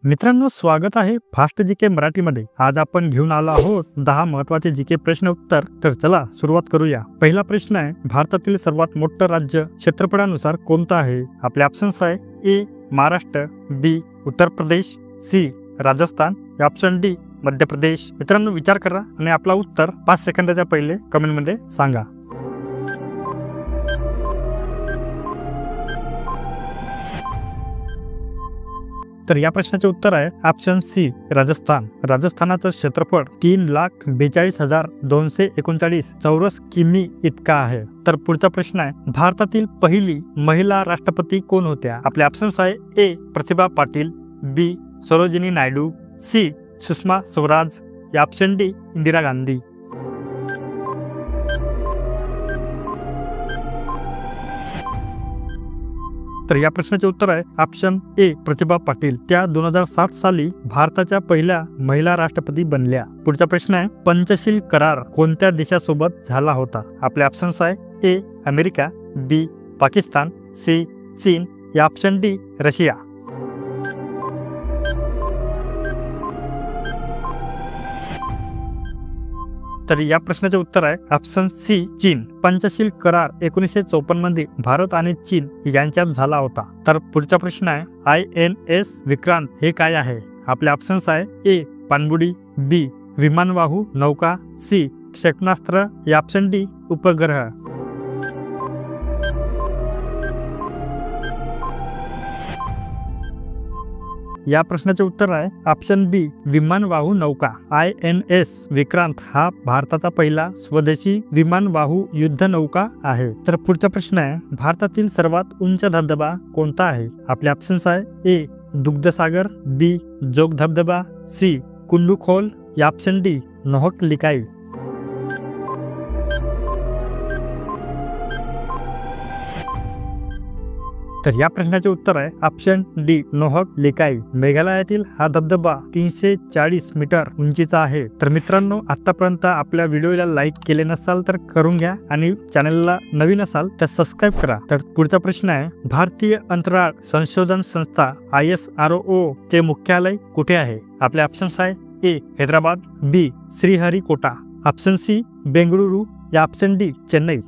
मित्रांनो, स्वागत आहे फास्ट जीके मराठीमध्ये। आज आपण घेऊन आलो आहोत 10 महत्त्वाचे जीके प्रश्न उत्तर। तर चला सुरुवात करूया। पहिला प्रश्न आहे, भारतातील सर्वात मोठं राज्य क्षेत्रफळानुसार कोणतं आहे? आपले ऑप्शन्स आहे ए महाराष्ट्र, बी Uttar Pradesh, C Rajasthan, option D Madhya Pradesh. मित्रांनो विचार करा आणि आपला उत्तर 5 सेकंदाच्या पहिले कमेंट मध्ये सांगा। तर या प्रश्नाचे उत्तर आहे ऑप्शन सी राजस्थान। राजस्थानाचं क्षेत्रफळ 3,42,239 चौरस किमी इतका आहे। तर पुढचा प्रश्न आहे, भारतातील पहिली महिला राष्ट्रपती कोण होत्या? आपले ऑप्शन्स आहे A Pratibha Patil, B Sarojini Naidu, C Sushma Swaraj, option D Indira Gandhi. तर या प्रश्नाचे उत्तर आहे ऑप्शन ए प्रतिभा पाटील। त्या 2007 साली भारताच्या पहिल्या महिला राष्ट्रपती बनल्या। पुढचा प्रश्न आहे, पंचशील करार कोणत्या देशासोबत झाला होता? आपले ऑप्शन्स आहे A America, B Pakistan, C चीन, ऑप्शन डी रशिया। तर या प्रश्नाचे उत्तर आहे ऑप्शन सी चीन। पंचशील करार 1954 मध्ये भारत आणि चीन यांच्यात झाला होता। तर पुढचा प्रश्न आहे, INS विक्रांत हे काय आहे? आपले ऑप्शन्स आहे ए पाणबुडी, बी विमानवाहू नौका, सी क्षेपणास्त्र, ऑप्शन डी उपग्रह। या प्रश्नाचे उत्तर आहे ऑप्शन बी विमानवाहू नौका। INS विक्रांत हा भारताचा पहिला स्वदेशी विमानवाहू युद्ध नौका आहे। तर पुढचा प्रश्न आहे, भारतातील सर्वात उंच धबधबा कोणता आहे? आपले ऑप्शन्स आहे ए दुग्धसागर, बी जोग धबधबा, सी कुल्लू खोल, ऑप्शन डी नोहक लिकाई। तर या प्रश्नाचे उत्तर आहे ऑप्शन डी नोहक लिकाई। मेघालयातील हा धबधबा 340 मीटर उंचीचा आहे। तर मित्रांनो, आतापर्यंत आपल्या व्हिडिओला लाईक केले नसाल तर करून घ्या आणि चॅनलला नवीन असाल तर सबस्क्राईब करा। तर पुढचा प्रश्न आहे, भारतीय अंतराळ संशोधन संस्था ISRO चे मुख्यालय कुठे आहे? आपले ऑप्शन्स आहे A Hyderabad, B Sriharikota, option C Bengaluru, option D Chennai.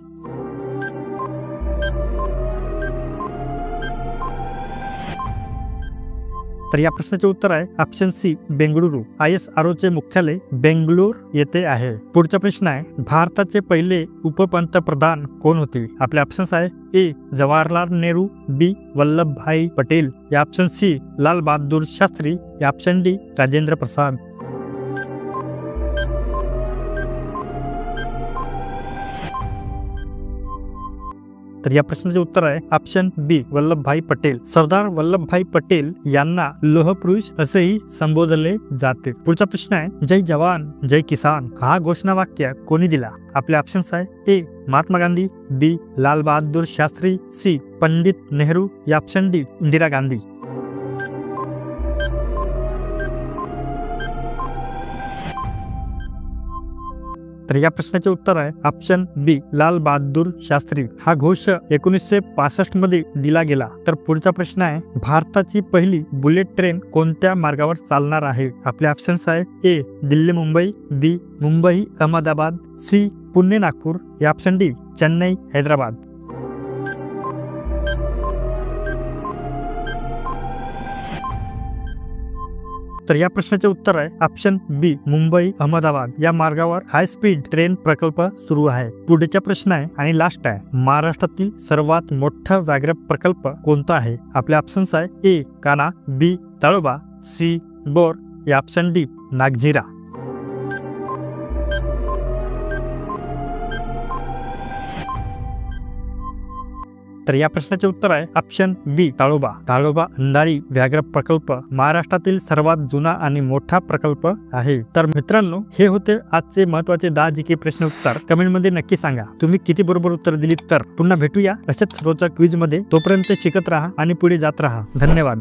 तर या प्रश्नाचे उत्तर आहे ऑप्शन सी बेंगळुरू। ISRO चे मुख्यालय बेंगळूर येथे आहे। पुढचा प्रश्न आहे, भारताचे पहिले उपपंतप्रधान कोण होते? आपले ऑप्शन्स आहे ए जवाहरलाल नेहरू, बी वल्लभभाई पटेल, ऑप्शन सी लाल बहादूर शास्त्री, ऑप्शन डी राजेंद्र प्रसाद। तर या प्रश्नाचे उत्तर आहे ऑप्शन बी वल्लभभाई पटेल। सरदार वल्लभभाई पटेल यांना लोह पुरुष असेही संबोधले जाते। पुढचा प्रश्न आहे, जय जवान जय किसान हा घोषणावाक्य कोणी दिला? आपले ऑप्शन्स आहे ए Mahatma Gandhi, B Lal Bahadur Shastri, C Pandit Nehru, option D Indira Gandhi. तर या प्रश्नाचे उत्तर आहे ऑप्शन बी लाल बहादूर शास्त्री। हा घोष 1965 मध्ये दिला गेला। तर पुढचा प्रश्न आहे, भारताची पहिली बुलेट ट्रेन कोणत्या मार्गावर चालणार आहे? आपले ऑप्शन्स आहे A Delhi Mumbai, B Mumbai Ahmedabad, C Pune Nagpur, option D Chennai Hyderabad. तर या प्रश्नाचे उत्तर आहे ऑप्शन बी मुंबई अहमदाबाद या मार्गावर हाय स्पीड ट्रेन प्रकल्प सुरू आहे। पुढचा प्रश्न आहे आणि लास्ट आहे, महाराष्ट्रातील सर्वात मोठा व्याघ्र प्रकल्प कोणता आहे? आपले ऑप्शन्स आहे A Kanha, B Tadoba, C Bor, option D Nagzira. तर या प्रश्नाचे उत्तर आहे ऑप्शन बी ताडोबा। ताडोबा अंधारी व्याघ्र प्रकल्प महाराष्ट्रातील सर्वात जुना आणि मोठा प्रकल्प आहे। तर मित्रांनो, हे होते आजचे महत्त्वाचे 10 जीके प्रश्न उत्तर। कमेंट मध्ये नक्की सांगा तुम्ही किती बरोबर उत्तर दिलीत। तर पुन्हा भेटूया अशाच रोजच्या क्विज मध्ये। तोपर्यंत शिकत राहा आणि पुढे जात राहा। धन्यवाद।